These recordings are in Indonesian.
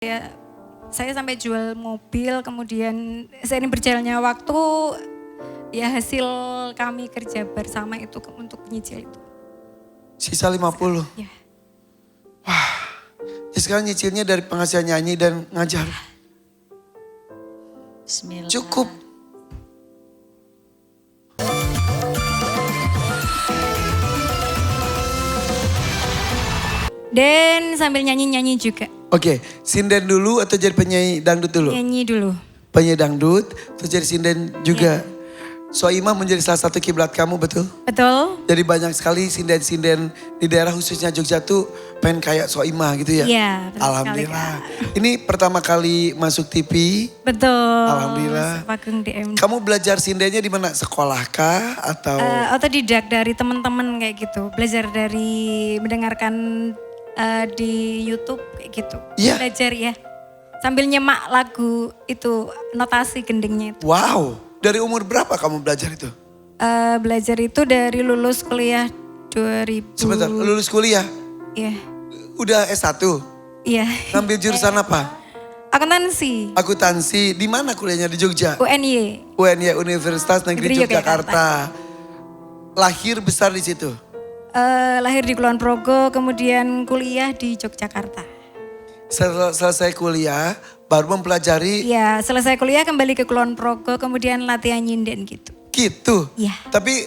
Ya, saya sampai jual mobil, kemudian seiring berjalannya waktu, ya hasil kami kerja bersama itu untuk nyicil itu. Sisa 50. Ya, Ya sekarang nyicilnya dari penghasilan nyanyi dan ngajar. Bismillah. Cukup. dan sambil nyanyi-nyanyi juga. Oke, sinden dulu atau jadi penyanyi dangdut dulu? Nyanyi dulu. Penyanyi dangdut, terus jadi sinden juga. Soimah menjadi salah satu kiblat kamu, betul? Betul? Jadi banyak sekali sinden-sinden di daerah khususnya Jogja tuh pengen kayak Soimah gitu ya? Iya, betul sekali, Alhamdulillah. Ini pertama kali masuk TV. Betul. Alhamdulillah. Sepageng DM. Kamu belajar sindennya di mana? Sekolah kah atau? Otodidak dari teman-teman kayak gitu. Belajar dari mendengarkan di YouTube kayak gitu. Iya. Belajar ya. Sambil nyemak lagu itu, notasi gendingnya itu. Wow, dari umur berapa kamu belajar itu? Belajar itu dari lulus kuliah 2000. Sebentar, lulus kuliah, Iya. udah S1, Iya. ngambil jurusan apa? Akuntansi. Akuntansi, di mana kuliahnya di Jogja? UNY. UNY, Universitas Negeri Negeri Yogyakarta. Lahir besar di situ. Lahir di Kulon Progo, kemudian kuliah di Yogyakarta. Selesai kuliah, baru mempelajari Iya, selesai kuliah kembali ke Kulon Progo, kemudian latihan nyinden gitu. gitu. Iya. Tapi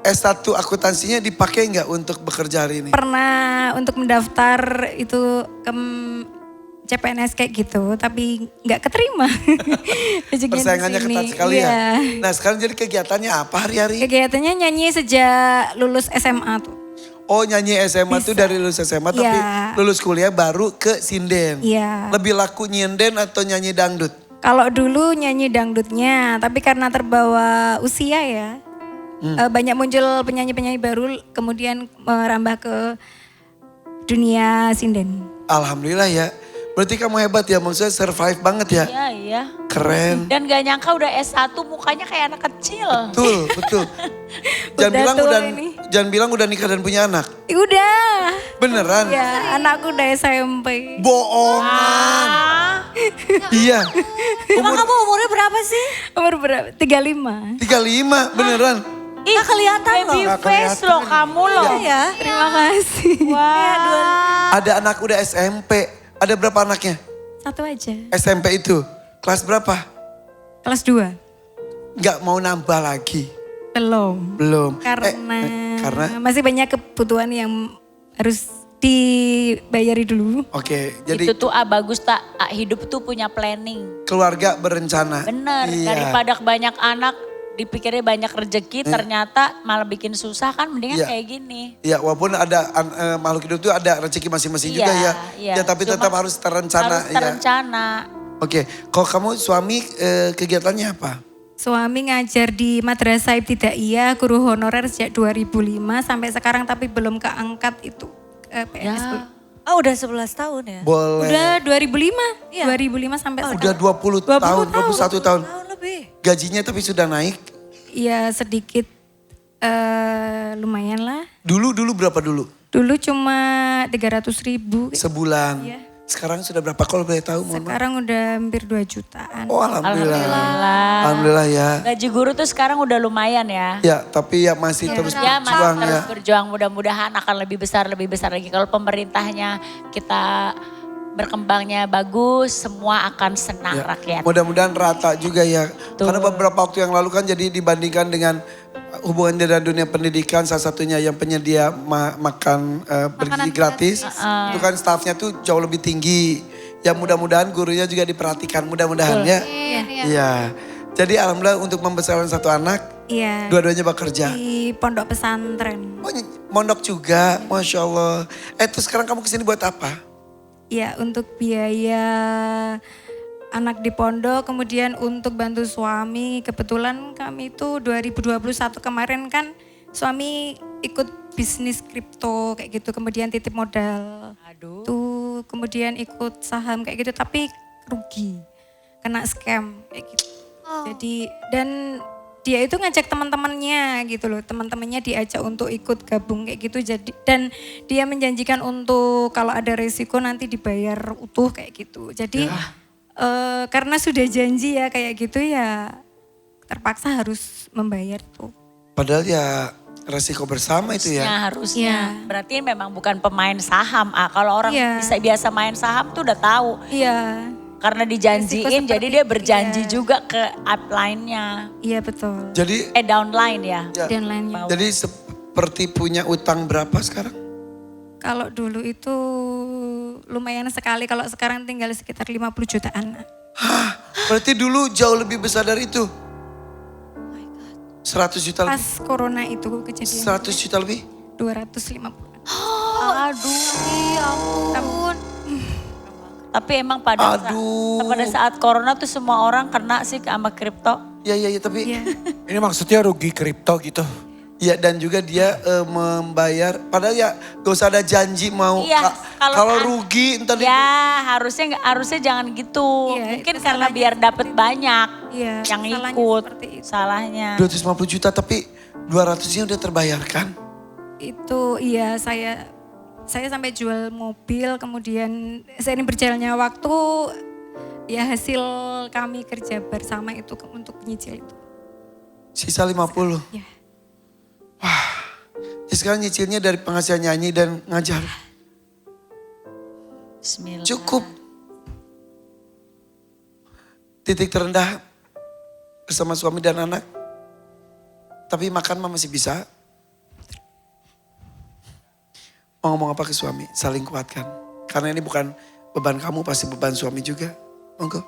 S1 akuntansinya dipakai nggak untuk bekerja hari ini? Pernah untuk mendaftar itu ke CPNS kayak gitu, tapi nggak keterima. Rezekinya di Persaingannya sini. ketat sekali Iya. ya. Nah sekarang jadi kegiatannya apa hari-hari? Kegiatannya nyanyi sejak lulus SMA tuh. Oh nyanyi SMA tuh dari lulus SMA tapi Iya. lulus kuliah baru ke sinden. Iya. Lebih laku nyinden atau nyanyi dangdut? Kalau dulu nyanyi dangdutnya, tapi karena terbawa usia ya, banyak muncul penyanyi-penyanyi baru, kemudian merambah ke dunia sinden. Alhamdulillah ya. Berarti kamu hebat ya, maksudnya survive banget ya. Iya, iya. Keren. Dan gak nyangka udah S1 mukanya kayak anak kecil. Betul, betul. Jangan Udah bilang tua udah ini. jangan bilang udah nikah dan punya anak. Udah, Beneran? ya anakku udah SMP. Bohongan. Ah, Iya. Emang kamu umurnya berapa sih? Umur berapa? 35. 35, beneran. ih, kelihatan baby loh. Nggak face kelihatan. loh kamu loh. Iya. Terima kasih. Wah. Ada anak udah SMP. Ada berapa anaknya? Satu aja. SMP itu. Kelas berapa? Kelas 2. Nggak mau nambah lagi. Belum. Belum. Karena masih banyak kebutuhan yang harus dibayari dulu. Oke, jadi Itu tuh bagus tak, hidup tuh punya planning. keluarga berencana. Bener, Iya. daripada banyak anak dipikirnya banyak rezeki ternyata malah bikin susah kan mendingan Iya. kayak gini. Ya walaupun ada makhluk hidup itu ada rezeki masing-masing juga ya. Iya. Ya tapi Cuma tetap harus terencana. Harus terencana. Ya. Oke, kalau kamu suami kegiatannya apa? Suami ngajar di Madrasah Ibtidaiyah, guru honorer sejak 2005 sampai sekarang tapi belum keangkat itu ke PNS. Ya. Oh udah 11 tahun ya? Boleh. Udah 2005. Iya. 2005 sampai Udah sekarang. 20 20 tahun, tahun. 21 tahun. Tahun lebih. Gajinya tapi sudah naik. Ya sedikit lumayan lah. Dulu berapa dulu? Dulu cuma 300.000. Sebulan. Iya. Sekarang sudah berapa kalau boleh tahu? Mohon maaf. Sekarang udah hampir 2 jutaan. Oh alhamdulillah. Alhamdulillah. Alhamdulillah ya. Gaji guru tuh sekarang udah lumayan ya. Ya tapi ya masih terus Ya masih berjuang terus ya. berjuang, mudah-mudahan akan lebih besar lagi. Kalau pemerintahnya kita berkembangnya bagus, semua akan senang Ya, rakyat. mudah-mudahan rata juga ya. Karena beberapa waktu yang lalu kan jadi dibandingkan dengan hubungan dengan dunia pendidikan, salah satunya yang penyedia makan bergizi gratis. Itu kan stafnya tuh jauh lebih tinggi. Ya mudah-mudahan gurunya juga diperhatikan, mudah-mudahan ya. Iya. Jadi alhamdulillah untuk membesarkan satu anak, Iya. dua-duanya bekerja. Di pondok pesantren. Oh, mondok juga, Masya Allah. Terus sekarang kamu kesini buat apa? Ya untuk biaya anak di pondok, kemudian untuk bantu suami. Kebetulan kami itu 2021 kemarin kan suami ikut bisnis kripto kayak gitu, kemudian titip modal. Aduh. Tuh, kemudian ikut saham kayak gitu tapi rugi. Kena scam kayak gitu. Jadi dan dia itu ngajak teman-temannya gitu loh, teman-temannya diajak untuk ikut gabung kayak gitu. Jadi dan dia menjanjikan untuk kalau ada resiko nanti dibayar utuh kayak gitu. Jadi karena sudah janji ya kayak gitu ya terpaksa harus membayar tuh. Padahal ya resiko bersama itu ya. Harusnya. Berarti memang bukan pemain saham. Kalau orang bisa biasa main saham tuh udah tahu. Iya. Karena dijanjiin jadi dia berjanji iya. juga ke upline-nya. Iya betul. Jadi Downline ya. Downline-nya. jadi seperti punya utang berapa sekarang? Kalau dulu itu lumayan sekali, kalau sekarang tinggal sekitar 50 jutaan. Hah, berarti dulu jauh lebih besar dari itu? 100 juta lebih? Pas corona itu kejadian. 100 juta lebih? 250. Aduh. Ya ampun. Tapi emang pada saat corona tuh semua orang kena sih sama kripto. Iya tapi Ini maksudnya rugi kripto gitu. ya dan juga dia membayar, padahal ya gak usah ada janji mau kalau rugi entar ya harusnya jangan gitu. Iya, Mungkin itu karena salahnya biar dapat seperti itu. banyak Iya, yang salahnya ikut. seperti itu. Salahnya. 250 juta tapi 200-nya udah terbayarkan. Itu iya saya sampai jual mobil, kemudian seiring berjalannya waktu ya hasil kami kerja bersama itu untuk nyicil itu. Sisa 50. Ya. Wah, ya sekarang nyicilnya dari penghasilan nyanyi dan ngajar. Bismillah. Cukup. Titik terendah bersama suami dan anak. Tapi makan mah masih bisa. Mau ngomong apa ke suami? Saling kuatkan. Karena ini bukan beban kamu, pasti beban suami juga. Monggo.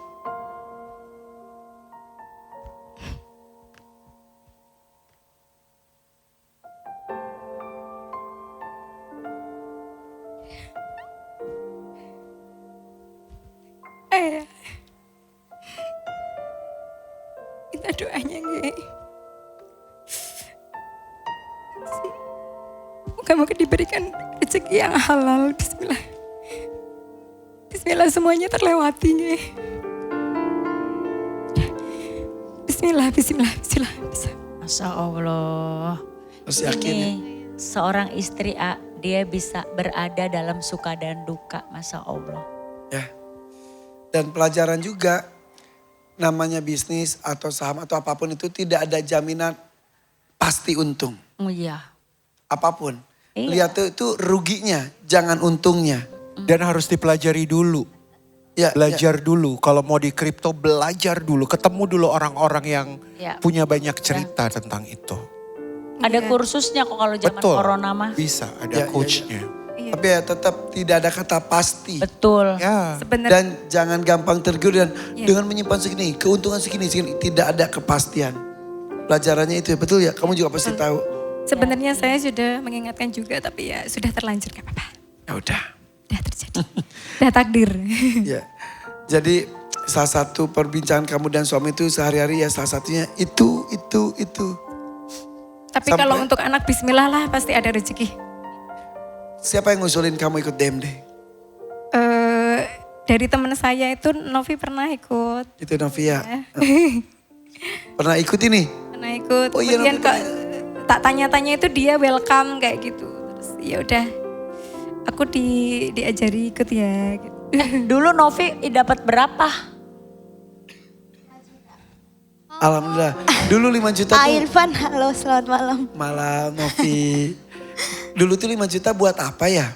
Ayah. Minta doanya nggih. Moga-moga diberikan rezeki yang halal. Bismillah. Bismillah semuanya terlewati nggih. Bismillah. Masya Allah. Harus yakin ya. Ini seorang istri dia bisa berada dalam suka dan duka. Masya Allah. Ya. Dan pelajaran juga namanya bisnis atau saham atau apapun itu tidak ada jaminan pasti untung. Oh iya. Apapun. Iya. Lihat itu ruginya, jangan untungnya. Dan harus dipelajari dulu. Ya, Belajar dulu. Kalau mau di kripto belajar dulu. Ketemu dulu orang-orang yang punya banyak cerita tentang itu. Ada kursusnya kok kalau zaman Betul. corona mah. Bisa, ada Ya, coachnya. Tapi ya tetap tidak ada kata pasti. Betul. Ya. Sebenarnya Dan jangan gampang tergiur dan dengan menyimpan segini, keuntungan segini, tidak ada kepastian. Pelajarannya itu ya, betul ya, kamu juga pasti tahu. sebenarnya saya sudah mengingatkan juga, tapi ya sudah terlanjur, gak apa-apa. Ya udah. Udah terjadi. Udah takdir. Ya. Jadi salah satu perbincangan kamu dan suami itu sehari-hari ya salah satunya itu. Tapi Sampai- kalau untuk anak bismillah lah pasti ada rezeki. Siapa yang ngusulin kamu ikut DMD? Dari teman saya itu Novi pernah ikut. Itu Novia. Pernah ikut ini? Pernah ikut. Oh iya, Kemudian Novi kok tak tanya-tanya itu dia welcome kayak gitu. Terus ya udah aku diajari ikut ya gitu. Dulu Novi dapat berapa? Alhamdulillah. Dulu 5 juta Pak tuh. Irfan, halo selamat malam. Malam Novi. Dulu tuh 5 juta buat apa ya?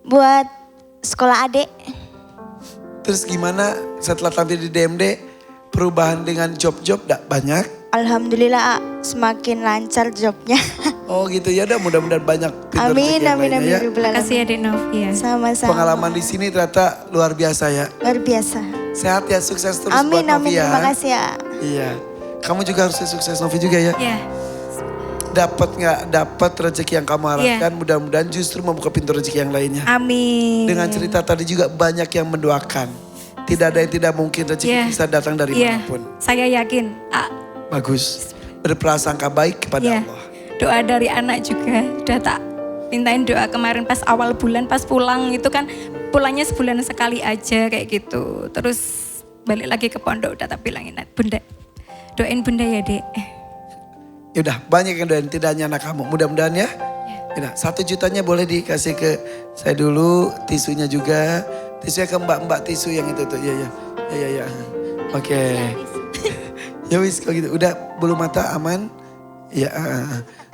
Buat sekolah adik. Terus gimana setelah tampil di DMD? Perubahan dengan job-job gak banyak? Alhamdulillah semakin lancar jobnya. Oh gitu ya udah mudah-mudahan banyak pintar Amin, rezeki yang amin, lainnya amin. ya. Rabbal alamin. Makasih ya Dek Novi ya. Sama-sama. Pengalaman di sini ternyata luar biasa ya. Luar biasa. Sehat ya, sukses terus Amin, buat Novi amin. ya. Terima kasih ya. Iya. Kamu juga harus sukses Novi juga ya. Ya. Dapat nggak dapat rezeki yang kamu harapkan, mudah-mudahan justru membuka pintu rezeki yang lainnya. Amin. Dengan cerita tadi juga banyak yang mendoakan. Tidak ada yang tidak mungkin rezeki Iya. bisa datang dari Iya, manapun. saya yakin. Bagus. Berprasangka baik kepada Iya. Allah. Doa dari anak juga udah tak mintain doa kemarin pas awal bulan pas pulang itu kan pulangnya sebulan sekali aja kayak gitu. Terus balik lagi ke pondok udah tak bilangin Bunda doain Bunda ya Dek. Yaudah, banyak yang doain, tidak hanya anak kamu. Mudah-mudahan ya. Yaudah, 1 jutanya boleh dikasih ke saya dulu, tisunya juga. Tisunya ke mbak-mbak tisu yang itu tuh, ya. Oke. Ya wis kalau gitu, udah bulu mata aman. Ya,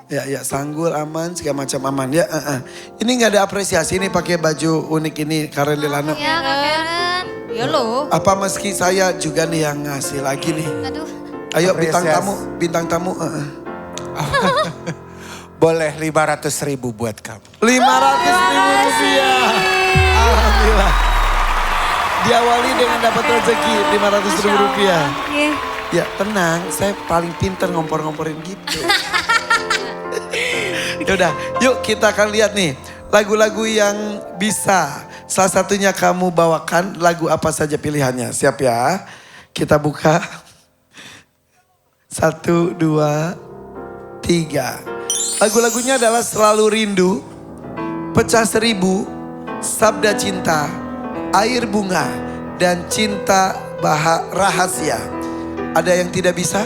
ya sanggul aman, segala macam aman ya. Ini nggak ada apresiasi nih pakai baju unik ini Karen Delano. Ya Kak Karen. Ya loh. Apa meski saya juga nih yang ngasih lagi nih. Aduh. Ayo Apresiasi. bintang tamu. Boleh 500.000 buat kamu. 500.000 rupiah. Alhamdulillah. Diawali dengan dapat rezeki 500.000 rupiah. Ya tenang, saya paling pinter ngompor-ngomporin gitu. Yaudah, yuk kita akan lihat nih lagu-lagu yang bisa salah satunya kamu bawakan. Lagu apa saja pilihannya, siap ya? Kita buka. 1, 2, 3. Lagu-lagunya adalah Selalu Rindu, Pecah Seribu, Sabda Cinta, Air Bunga, dan Cinta Rahasia. Ada yang tidak bisa?